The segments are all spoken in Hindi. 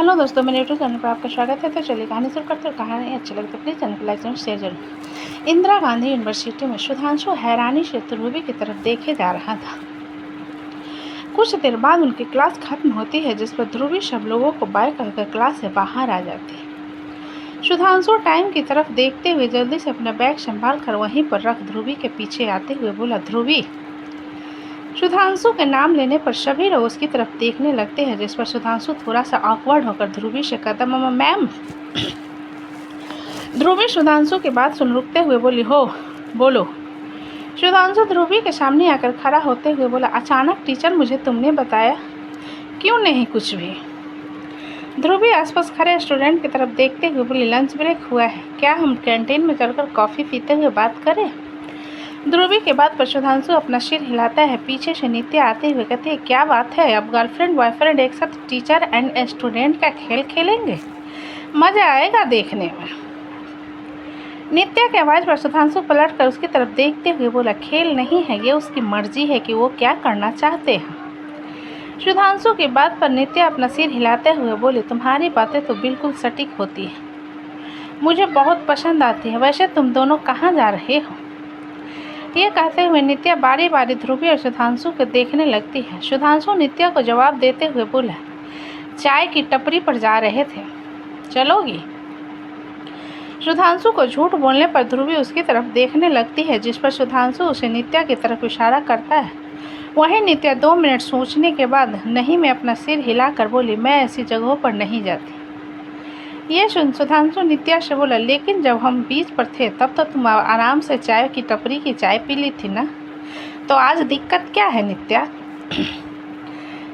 हेलो दोस्तों, मेरे यूट्यूब चैनल पर आपका स्वागत है। तो चलिए कहानी शुरू करते हैं। कहानी अच्छी लगे तो प्लीज़ चैनल को लाइक और शेयर जरूर। इंदिरा गांधी यूनिवर्सिटी में सुधांशु हैरानी से ध्रुवी की तरफ देखे जा रहा था। कुछ देर बाद उनकी क्लास खत्म होती है, जिस पर ध्रुवी सब लोगों को बाय कहकर क्लास से बाहर आ जाती है। सुधांशु टाइम की तरफ देखते हुए जल्दी से अपना बैग संभाल कर वहीं पर रख ध्रुवी के पीछे आते हुए बोला, ध्रुवी। सुधांशु के नाम लेने पर सभी लोग उसकी तरफ देखने लगते हैं, जिस पर सुधांशु थोड़ा सा ऑकवर्ड होकर ध्रुवी से कहता, मम्मा मैम। ध्रुवी सुधांशु की बात सुन रुकते हुए बोली, हो बोलो। सुधांशु ध्रुवी के सामने आकर खड़ा होते हुए बोला, अचानक टीचर मुझे तुमने बताया? क्यों नहीं कुछ भी। ध्रुवी आसपास खड़े स्टूडेंट की तरफ देखते हुए बोली, लंच ब्रेक हुआ है, क्या हम कैंटीन में चलकर कॉफ़ी पीते हुए बात करें? ध्रुवी के बाद पर सुधांशु अपना सिर हिलाता है। पीछे से नित्या आते हुए कहती है, क्या बात है, अब गर्लफ्रेंड बॉयफ्रेंड एक साथ टीचर एंड स्टूडेंट का खेल खेलेंगे? मज़ा आएगा देखने में। नित्या की आवाज़ पर सुधांशु पलट कर उसकी तरफ देखते हुए बोला, खेल नहीं है, ये उसकी मर्जी है कि वो क्या करना चाहते हैं। सुधांशु की बात पर नित्या अपना सिर हिलाते हुए बोली, तुम्हारी बातें तो बिल्कुल सटीक होती है, मुझे बहुत पसंद आती है। वैसे तुम दोनों कहाँ जा रहे हो? ये कहते हुए नित्या बारी बारी ध्रुवी और सुधांशु को देखने लगती है। सुधांशु नित्या को जवाब देते हुए बोला, चाय की टपरी पर जा रहे थे, चलोगी? सुधांशु को झूठ बोलने पर ध्रुवी उसकी तरफ देखने लगती है, जिस पर सुधांशु उसे नित्या की तरफ इशारा करता है। वहीं नित्या 2 मिनट सोचने के बाद नहीं में अपना सिर हिलाकर बोली, मैं ऐसी जगहों पर नहीं जाती। ये सुन सुधांशु नित्या से बोला, लेकिन जब हम बीच पर थे तब तो तुम आराम से चाय की टपरी की चाय पी ली थी ना, तो आज दिक्कत क्या है नित्या?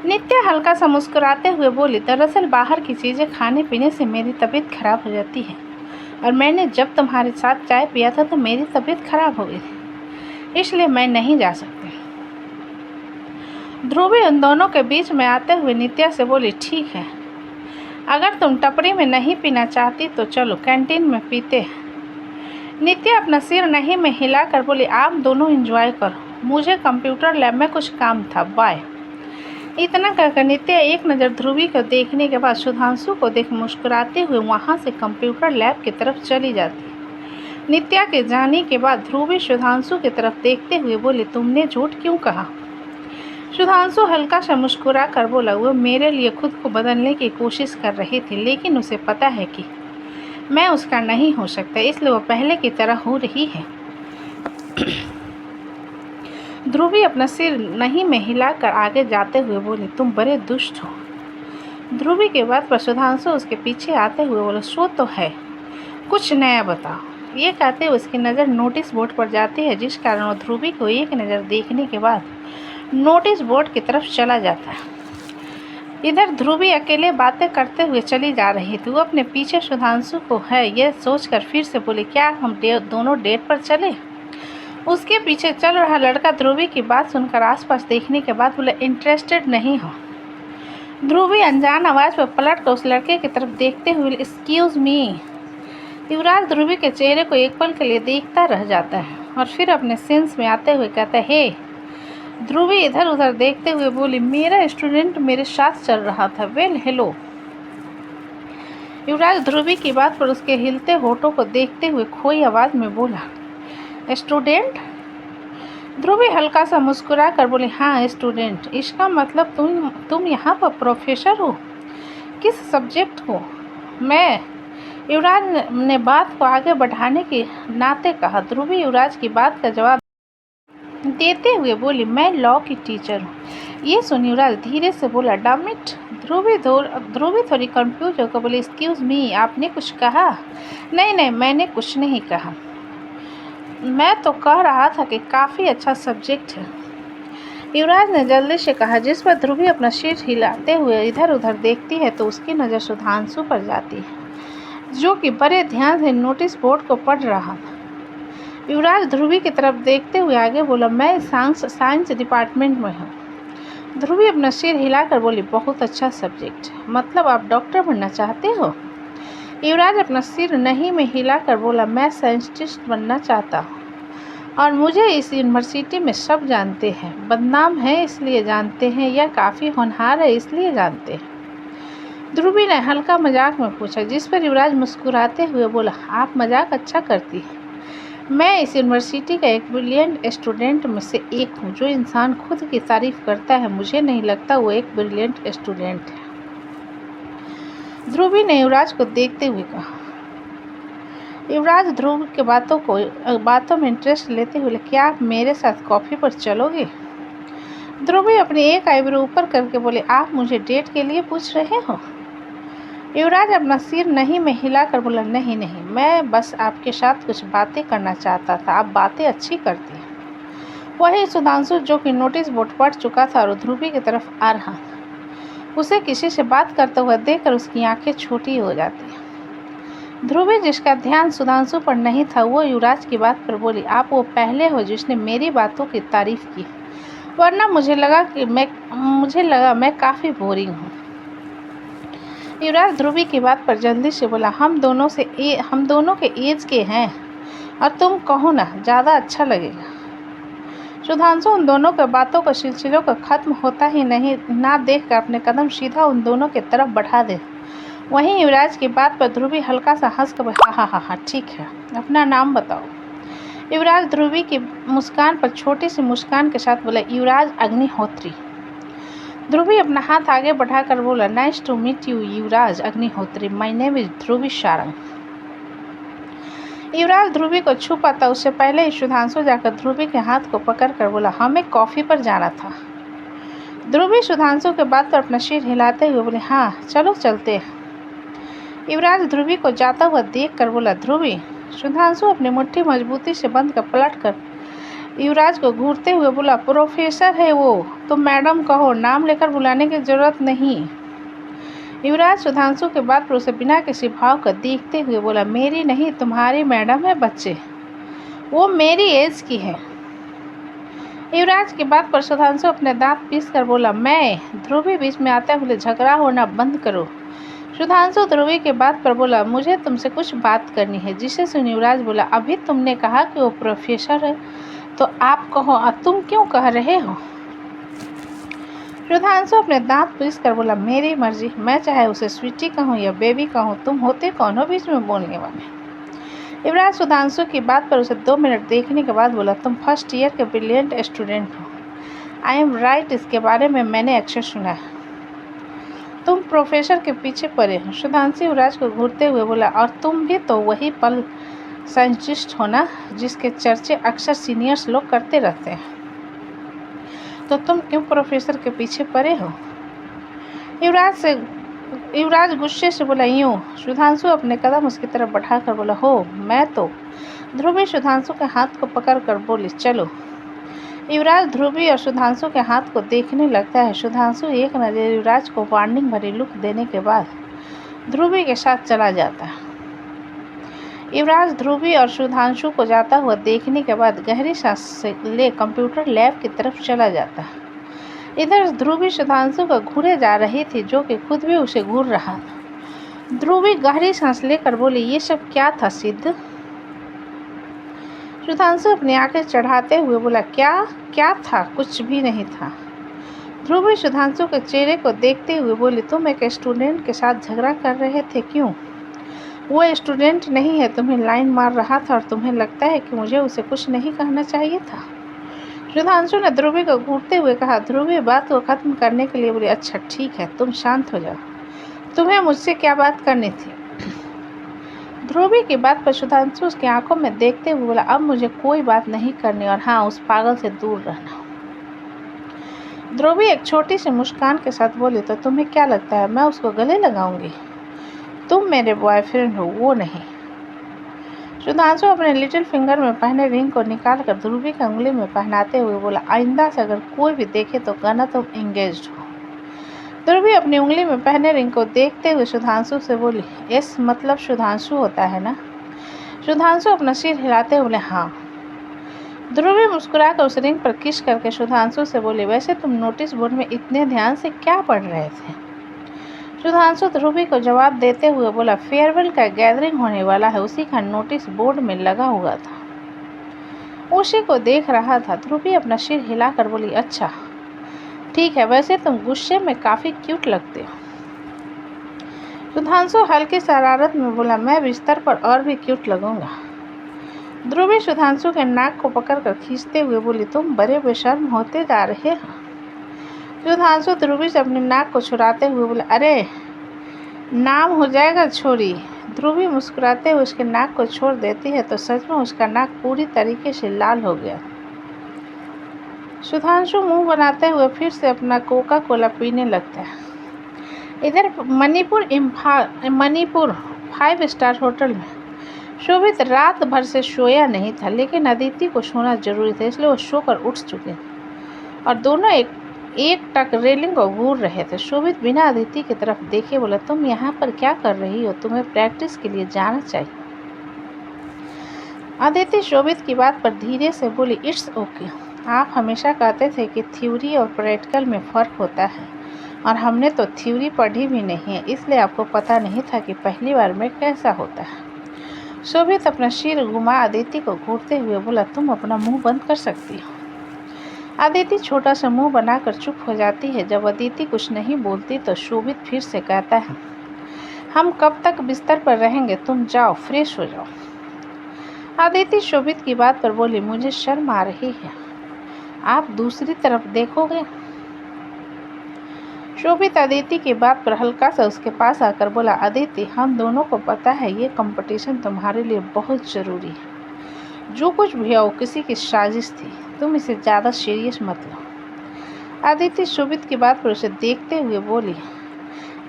नित्या हल्का सा मुस्कुराते हुए बोली, दरअसल बाहर की चीज़ें खाने पीने से मेरी तबीयत खराब हो जाती है, और मैंने जब तुम्हारे साथ चाय पिया था तो मेरी तबीयत खराब हो गई थी, इसलिए मैं नहीं जा सकती। ध्रुवी उन दोनों के बीच में आते हुए नित्या से बोली, ठीक है, अगर तुम टपरी में नहीं पीना चाहती तो चलो कैंटीन में पीते हैं। नित्या अपना सिर नहीं में हिलाकर बोली, आप दोनों एंजॉय करो, मुझे कंप्यूटर लैब में कुछ काम था, बाय। इतना कहकर नित्या एक नज़र ध्रुवी को देखने के बाद सुधांशु को देख मुस्कुराते हुए वहां से कंप्यूटर लैब की तरफ चली जाती। नित्या के जाने के बाद ध्रुवी सुधांशु की तरफ देखते हुए बोले, तुमने झूठ क्यों कहा? सुधांशु हल्का सा मुस्कुरा कर बोला, वो मेरे लिए खुद को बदलने की कोशिश कर रही थी, लेकिन उसे पता है कि मैं उसका नहीं हो सकता, इसलिए वो पहले की तरह हो रही है। ध्रुवी अपना सिर नहीं में हिलाकर आगे जाते हुए बोली, तुम बड़े दुष्ट हो। ध्रुवी के बाद पर सुधांशु उसके पीछे आते हुए बोला, सो तो है, कुछ नया बताओ। ये कहते हुए उसकी नज़र नोटिस बोर्ड पर जाती है, जिस कारण वो ध्रुवी को एक नज़र देखने के बाद नोटिस बोर्ड की तरफ चला जाता है। इधर ध्रुवी अकेले बातें करते हुए चली जा रही थी। वो अपने पीछे सुधांशु को है यह सोचकर फिर से बोली, क्या हम दोनों डेट पर चले? उसके पीछे चल रहा लड़का ध्रुवी की बात सुनकर आसपास देखने के बाद बोला, इंटरेस्टेड नहीं हो? ध्रुवी अनजान आवाज़ पर पलट कर उस लड़के की तरफ देखते हुए, एक्सक्यूज़ मी। युवराज ध्रुवी के चेहरे को एक पल के लिए देखता रह जाता है और फिर अपने सेंस में आते हुए कहता है, हे। ध्रुवी इधर उधर देखते हुए बोली, मेरा स्टूडेंट मेरे साथ चल रहा था, वेल हेलो। युवराज ध्रुवी की बात पर उसके हिलते होठों को देखते हुए खोई आवाज़ में बोला, स्टूडेंट? ध्रुवी हल्का सा मुस्कुरा कर बोली, हाँ स्टूडेंट। इसका मतलब तुम यहाँ पर प्रोफेसर हो? किस सब्जेक्ट हो? मैं। युवराज ने बात को आगे बढ़ाने के नाते कहा। ध्रुवी युवराज की बात का जवाब देते हुए बोली, मैं लॉ की टीचर हूँ। ये सुन युवराज धीरे से बोला, डैम इट। ध्रुवी थोड़ी कंफ्यूज होकर बोली, एक्सक्यूज़ मी, आपने कुछ कहा? नहीं, मैंने कुछ नहीं कहा, मैं तो कह रहा था कि काफ़ी अच्छा सब्जेक्ट है। युवराज ने जल्दी से कहा, जिस पर ध्रुवी अपना सिर हिलाते हुए इधर उधर देखती है तो उसकी नज़र सुधांशु पर जाती है, जो कि बड़े ध्यान से नोटिस बोर्ड को पढ़ रहा था। युवराज ध्रुवी की तरफ देखते हुए आगे बोला, मैं साइंस डिपार्टमेंट में हूँ। ध्रुवी अपना सिर हिलाकर बोली, बहुत अच्छा सब्जेक्ट, मतलब आप डॉक्टर बनना चाहते हो? युवराज अपना सिर नहीं में हिलाकर बोला, मैं साइंटिस्ट बनना चाहता हूँ, और मुझे इस यूनिवर्सिटी में सब जानते हैं। बदनाम है इसलिए जानते हैं, या काफ़ी होनहार है इसलिए जानते हैं। ध्रुवी ने हल्का मजाक में पूछा, जिस पर युवराज मुस्कुराते हुए बोला, आप मजाक अच्छा करती है। मैं इस यूनिवर्सिटी का एक ब्रिलियंट स्टूडेंट में से एक हूँ। जो इंसान खुद की तारीफ करता है, मुझे नहीं लगता वो एक ब्रिलियंट स्टूडेंट है। ध्रुवी ने युवराज को देखते हुए कहा। युवराज ध्रुव के बातों में इंटरेस्ट लेते हुए, क्या आप मेरे साथ कॉफ़ी पर चलोगे? ध्रुवी अपनी एक आईब्रो ऊपर करके बोले, आप मुझे डेट के लिए पूछ रहे हो? युवराज अपना सिर नहीं में हिलाकर बोला, नहीं नहीं, मैं बस आपके साथ कुछ बातें करना चाहता था। आप बातें अच्छी करती हैं। वही सुधांशु, जो कि नोटिस बोर्ड पढ़ चुका था और ध्रुवी की तरफ आ रहा था, उसे किसी से बात करते हुए देखकर उसकी आंखें छोटी हो जाती। ध्रुवी, जिसका ध्यान सुधांशु पर नहीं था, वो युवराज की बात पर बोली, आप वो पहले हो जिसने मेरी बातों की तारीफ की, वरना मुझे लगा मैं काफ़ी बोरिंग हूँ। युवराज ध्रुवी की बात पर जल्दी से बोला, हम दोनों के एज के हैं, और तुम कहो ना, ज़्यादा अच्छा लगेगा। सुधांशु उन दोनों के बातों का सिलसिलों का खत्म होता ही नहीं ना देख कर अपने कदम सीधा उन दोनों की तरफ बढ़ा दे। वहीं युवराज की बात पर ध्रुवी हल्का सा हंस कर, हाँ, ठीक है, अपना नाम बताओ। युवराज ध्रुवी की मुस्कान पर छोटी सी मुस्कान के साथ बोला, युवराज अग्निहोत्री। ध्रुवी अपना हाथ आगे बढ़ाकर बोला, nice to meet you Yuvraj Agnihotri, my name is Dhruvi Sarang. Yuvraj Dhruvi को छू पाता उससे पहले ही सुधांशु जाकर ध्रुवी के हाथ को पकड़कर बोला, हमें कॉफ़ी पर जाना था। ध्रुवी सुधांशु के बात पर अपना सिर हिलाते हुए बोले, हाँ चलो चलते हैं। युवराज ध्रुवी को जाता हुआ देख कर बोला, ध्रुवी। सुधांशु अपनी मुट्ठी मजबूती से बंद कर पलट कर युवराज को घूरते हुए बोला, प्रोफेसर है वो, तो मैडम कहो, नाम लेकर बुलाने की जरूरत नहीं। युवराज सुधांशु के बाद पर उसे बिना किसी भाव का देखते हुए बोला, मेरी नहीं, तुम्हारी मैडम है बच्चे, वो मेरी एज की है। युवराज की बात पर सुधांशु अपने दांत पीस कर बोला, मैं। ध्रुवी बीच में आते हुए, झगड़ा होना बंद करो। सुधांशु ध्रुवी के बात पर बोला, मुझे तुमसे कुछ बात करनी है। जिसे सुन युवराज बोला, अभी तुमने कहा कि वो प्रोफेसर है, तो आप कहो, तुम क्यों कह रहे हो? सुधांशु अपने दांत पीस कर बोला, मेरी मर्जी, मैं चाहे उसे स्वीटी कहूँ या बेबी कहूँ, तुम होते कौन हो बीच में बोलने वाले? युवराज सुधांशु की बात पर उसे 2 मिनट देखने के बाद बोला, तुम फर्स्ट ईयर के ब्रिलियंट स्टूडेंट हो। आई एम राइट, इसके बारे में मैंने अक्सर सुना है। तुम प्रोफेसर के पीछे पड़े हो। सुधांशु युवराज को घूरते हुए बोला, और तुम भी तो वही पल साइंटिस्ट हो ना, जिसके चर्चे अक्सर सीनियर्स लोग करते रहते हैं, तो तुम क्यों प्रोफेसर के पीछे पड़े हो? युवराज गुस्से से बोला, यूँ। सुधांशु अपने कदम उसकी तरफ बढ़ाकर बोला, हो, मैं तो। ध्रुवी सुधांशु के हाथ को पकड़कर बोली, चलो। युवराज ध्रुवी और सुधांशु के हाथ को देखने लगता है। सुधांशु एक नज़र युवराज को वार्निंग भरी लुक देने के बाद ध्रुवी के साथ चला जाता है। युवराज ध्रुवी और सुधांशु को जाता हुआ देखने के बाद गहरी सांस से ले कंप्यूटर लैब की तरफ चला जाता है। इधर ध्रुवी सुधांशु को घूरे जा रही थी, जो कि खुद भी उसे घूर रहा था। ध्रुवी गहरी सांस लेकर बोली, ये सब क्या था सिद्ध? सुधांशु अपनी आंखें चढ़ाते हुए बोला, क्या था? कुछ भी नहीं था। ध्रुवी सुधांशु के चेहरे को देखते हुए बोली, तुम एक स्टूडेंट के साथ झगड़ा कर रहे थे, क्यों? वो स्टूडेंट नहीं है, तुम्हें लाइन मार रहा था और तुम्हें लगता है कि मुझे उसे कुछ नहीं कहना चाहिए था। सुधांशु ने ध्रुवी को घूरते हुए कहा। ध्रुवी बात को खत्म करने के लिए बोली, अच्छा ठीक है, तुम शांत हो जाओ, तुम्हें मुझसे क्या बात करनी थी? ध्रुवी की बात पर सुधांशु उसकी आंखों में देखते हुए बोला, अब मुझे कोई बात नहीं करनी, और हाँ, उस पागल से दूर रहना। ध्रुवी एक छोटी सी मुस्कान के साथ बोली, तो तुम्हें क्या लगता है मैं उसको गले लगाऊंगी? तुम मेरे बॉयफ्रेंड हो, वो नहीं। सुधांशु अपने लिटिल फिंगर में पहने रिंग को निकालकर ध्रुवी की उंगली में पहनाते हुए बोला, आइंदा से अगर कोई भी देखे तो कहना तुम एंगेज्ड हो। ध्रुवी अपनी उंगली में पहने रिंग को देखते हुए सुधांशु से बोली, एस मतलब सुधांशु होता है ना? सुधांशु अपना सिर हिलाते हुए बोले, हाँ। ध्रुवी मुस्कुराकर उस रिंग पर किस करके सुधांशु से बोली, वैसे तुम नोटिस बोर्ड में इतने ध्यान से क्या पढ़ रहे थे? सुधांशु ध्रुवी को जवाब देते हुए बोला, फेयरवेल का गैदरिंग होने वाला है, उसी का नोटिस बोर्ड में लगा हुआ था, उसी को देख रहा था। ध्रुवी अपना सिर हिलाकर बोली, अच्छा ठीक है, वैसे तुम गुस्से में काफ़ी क्यूट लगते हो। सुधांशु हल्की शरारत में बोला, मैं बिस्तर पर और भी क्यूट लगूंगा। ध्रुवी सुधांशु के नाक को पकड़कर खींचते हुए बोली, तुम बड़े बेशर्म होते जा रहे हो। सुधांशु ध्रुवी से अपनी नाक को छुड़ाते हुए बोला, अरे नाम हो जाएगा छोरी। ध्रुवी मुस्कुराते हुए उसके नाक को छोड़ देती है तो सच में उसका नाक पूरी तरीके से लाल हो गया। सुधांशु मुंह बनाते हुए फिर से अपना कोका कोला पीने लगता है। इधर मणिपुर 5 स्टार होटल में शोभित रात भर से सोया नहीं था, लेकिन अदिति को सोना जरूरी था, इसलिए वो सोकर उठ चुके और दोनों एक टक रेलिंग को घूर रहे थे। शोभित बिना अदिति की तरफ देखे बोला, तुम यहाँ पर क्या कर रही हो? तुम्हें प्रैक्टिस के लिए जाना चाहिए। अदिति शोभित की बात पर धीरे से बोली, इट्स ओके। आप हमेशा कहते थे कि थ्योरी और प्रैक्टिकल में फ़र्क होता है, और हमने तो थ्योरी पढ़ी भी नहीं है, इसलिए आपको पता नहीं था कि पहली बार में कैसा होता है। शोभित अपना सिर घुमा अदिति को घूरते हुए बोला, तुम अपना मुंह बंद कर सकती हो। अदिति छोटा सा मुंह बनाकर चुप हो जाती है। जब अदिति कुछ नहीं बोलती तो शोभित फिर से कहता है, हम कब तक बिस्तर पर रहेंगे? तुम जाओ, फ्रेश हो जाओ। अदिति शोभित की बात पर बोली, मुझे शर्म आ रही है, आप दूसरी तरफ देखोगे? शोभित अदिति की बात पर हल्का सा उसके पास आकर बोला, अदिति हम दोनों को पता है ये कंपटीशन तुम्हारे लिए बहुत ज़रूरी है। जो कुछ भी हो किसी की साजिश थी, तुम इसे ज़्यादा सीरियस मत लो। अदिति शोभित की बात पर उसे देखते हुए बोली,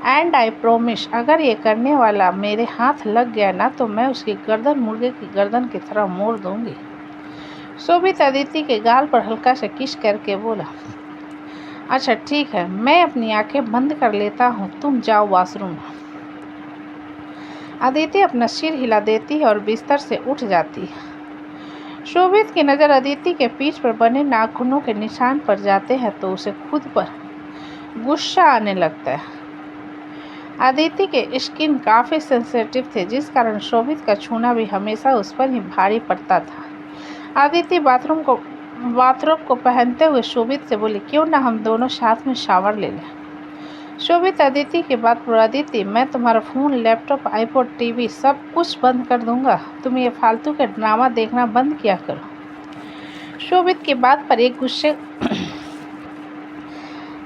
एंड आई प्रोमिस, अगर ये करने वाला मेरे हाथ लग गया ना तो मैं उसकी गर्दन मुर्गे की गर्दन की तरह मोड़ दूंगी। शोभित अदिति के गाल पर हल्का सा किस करके बोला, अच्छा ठीक है, मैं अपनी आंखें बंद कर लेता हूँ, तुम जाओ वॉशरूम में। अदिति अपना सिर हिला देती है और बिस्तर से उठ जाती है। शोभित की नज़र अदिति के पीठ पर बने नाखूनों के निशान पर जाते हैं तो उसे खुद पर गुस्सा आने लगता है। अदिति के स्किन काफ़ी सेंसिटिव थे, जिस कारण शोभित का छूना भी हमेशा उस पर ही भारी पड़ता था। अदिति बाथरूम को पहनते हुए शोभित से बोली, क्यों ना हम दोनों साथ में शावर ले लें। शोभित अदिति की बात पर, अदिति मैं तुम्हारा फ़ोन, लैपटॉप, आईपॉड, टीवी सब कुछ बंद कर दूंगा, तुम ये फालतू के ड्रामा देखना बंद किया करो। शोभित की बात पर एक गुस्से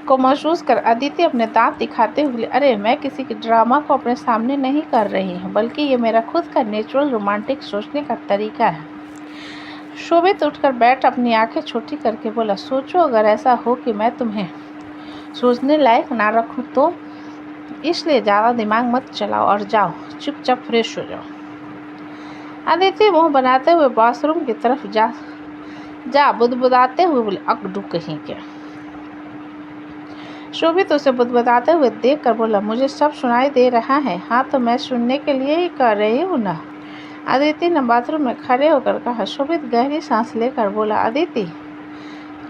को महसूस कर अदिति अपने दांत दिखाते हुए, अरे मैं किसी के ड्रामा को अपने सामने नहीं कर रही हूँ, बल्कि ये मेरा खुद का नेचुरल रोमांटिक सोचने का तरीका है। शोभित उठकर बैठ अपनी आंखें छोटी करके बोला, सोचो अगर ऐसा हो कि मैं तुम्हें सोचने लायक ना रखूं तो, इसलिए ज़्यादा दिमाग मत चलाओ और जाओ चुपचाप फ्रेश हो जाओ। अदिति मुंह बनाते हुए वॉशरूम की तरफ जा बुदबुदाते हुए बोले, अकड़ू कहीं के। शोभित उसे बुदबुदाते हुए देख कर बोला, मुझे सब सुनाई दे रहा है। हाँ तो मैं सुनने के लिए ही कर रही हूँ ना। अदिति ने बाथरूम में खड़े होकर कहा। शोभित गहरी सांस लेकर बोला, अदिति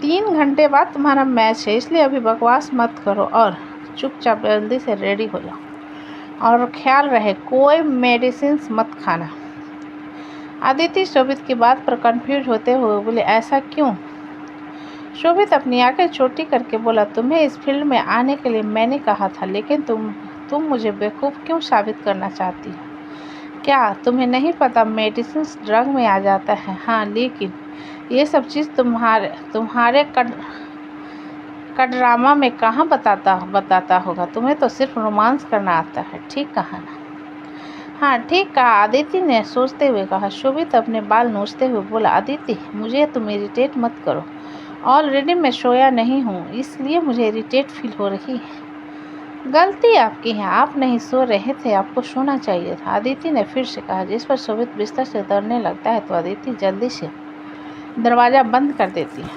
3 घंटे बाद तुम्हारा मैच है, इसलिए अभी बकवास मत करो और चुपचाप जल्दी से रेडी हो जाओ और ख्याल रहे कोई मेडिसिन मत खाना। अदिति शोभित की बात पर कंफ्यूज होते हुए बोले, ऐसा क्यों? शोभित अपनी आंखें छोटी करके बोला, तुम्हें इस फील्ड में आने के लिए मैंने कहा था, लेकिन तुम मुझे बेवकूफ़ क्यों साबित करना चाहती हो? क्या तुम्हें नहीं पता मेडिसिन ड्रग में आ जाता है? हाँ, लेकिन ये सब चीज़ तुम्हारे ड्रामा में कहाँ बताता होगा। तुम्हें तो सिर्फ रोमांस करना आता है, ठीक कहा ना? हाँ ठीक कहा, अदिति ने सोचते हुए कहा। शोभित अपने बाल नोचते हुए बोला, अदिति मुझे तुम इरिटेट मत करो, ऑलरेडी मैं सोया नहीं हूँ, इसलिए मुझे इरिटेट फील हो रही है। गलती आपकी है, आप नहीं सो रहे थे, आपको सोना चाहिए था, अदिति ने फिर से कहा, जिस पर शोभित बिस्तर से उतरने लगता है तो अदिति जल्दी से दरवाज़ा बंद कर देती है।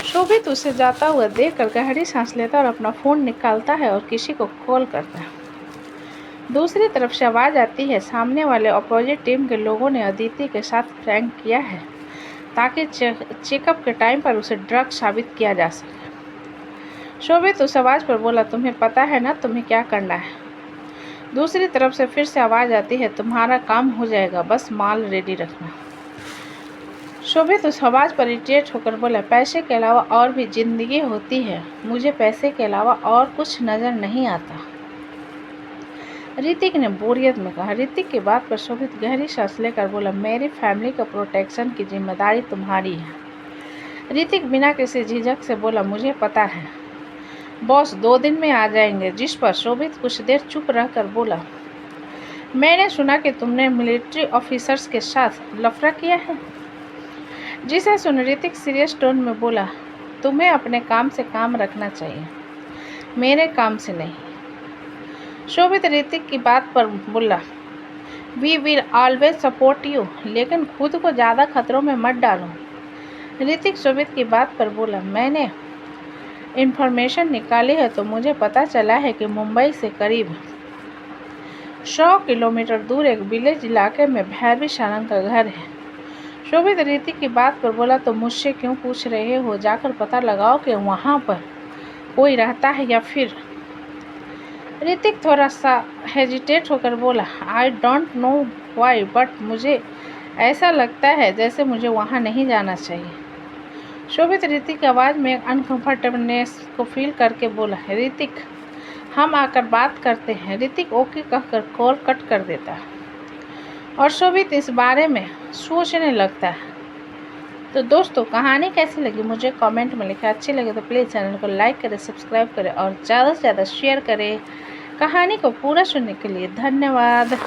शोभित उसे जाता हुआ देखकर गहरी सांस लेता और अपना फ़ोन निकालता है और किसी को कॉल करता है। दूसरी तरफ से आवाज़ आती है, सामने वाले अपोजिट टीम के लोगों ने अदिति के साथ प्रैंक किया है ताकि चेकअप के टाइम पर उसे ड्रग साबित किया जा सके। शोभित उस आवाज़ पर बोला, तुम्हें पता है ना तुम्हें क्या करना है? दूसरी तरफ से फिर से आवाज़ आती है, तुम्हारा काम हो जाएगा, बस माल रेडी रखना। शोभित उस आवाज़ पर इरिटेट होकर बोला, पैसे के अलावा और भी ज़िंदगी होती है, मुझे पैसे के अलावा और कुछ नज़र नहीं आता। ऋतिक ने बोरियत में कहा। ऋतिक की बात पर शोभित गहरी सांस लेकर बोला, मेरी फैमिली का प्रोटेक्शन की जिम्मेदारी तुम्हारी है। ऋतिक बिना किसी झिझक से बोला, मुझे पता है बॉस 2 दिन में आ जाएंगे। जिस पर शोभित कुछ देर चुप रहकर बोला, मैंने सुना कि तुमने मिलिट्री ऑफिसर्स के साथ लफड़ा किया है। जिसे सुन ऋतिक सीरियस टोन में बोला, तुम्हें अपने काम से काम रखना चाहिए, मेरे काम से नहीं। शोभित ऋतिक की बात पर बोला, we will always support you, लेकिन खुद को ज़्यादा खतरों में मत डालो। ऋतिक शोभित की बात पर बोला, मैंने इन्फॉर्मेशन निकाली है तो मुझे पता चला है कि मुंबई से करीब 100 किलोमीटर दूर एक विलेज इलाके में भैरवी सारंग का घर है। शोभित ऋतिक की बात पर बोला, तो मुझसे क्यों पूछ रहे हो? जाकर पता लगाओ कि वहाँ पर कोई रहता है या फिर। ऋतिक थोड़ा सा हेजिटेट होकर बोला, I don't know why, but मुझे ऐसा लगता है जैसे मुझे वहाँ नहीं जाना चाहिए। शोभित ऋतिक की आवाज़ में एक अनकंफर्टेबलनेस को फील करके बोला, ऋतिक हम आकर बात करते हैं। ऋतिक ओके कहकर कॉल कट कर देता है और शोभित इस बारे में सोचने लगता है। तो दोस्तों, कहानी कैसी लगी मुझे कमेंट में लिखें। अच्छी लगे तो प्लीज़ चैनल को लाइक करें, सब्सक्राइब करें और ज़्यादा से ज़्यादा शेयर करें। कहानी को पूरा सुनने के लिए धन्यवाद।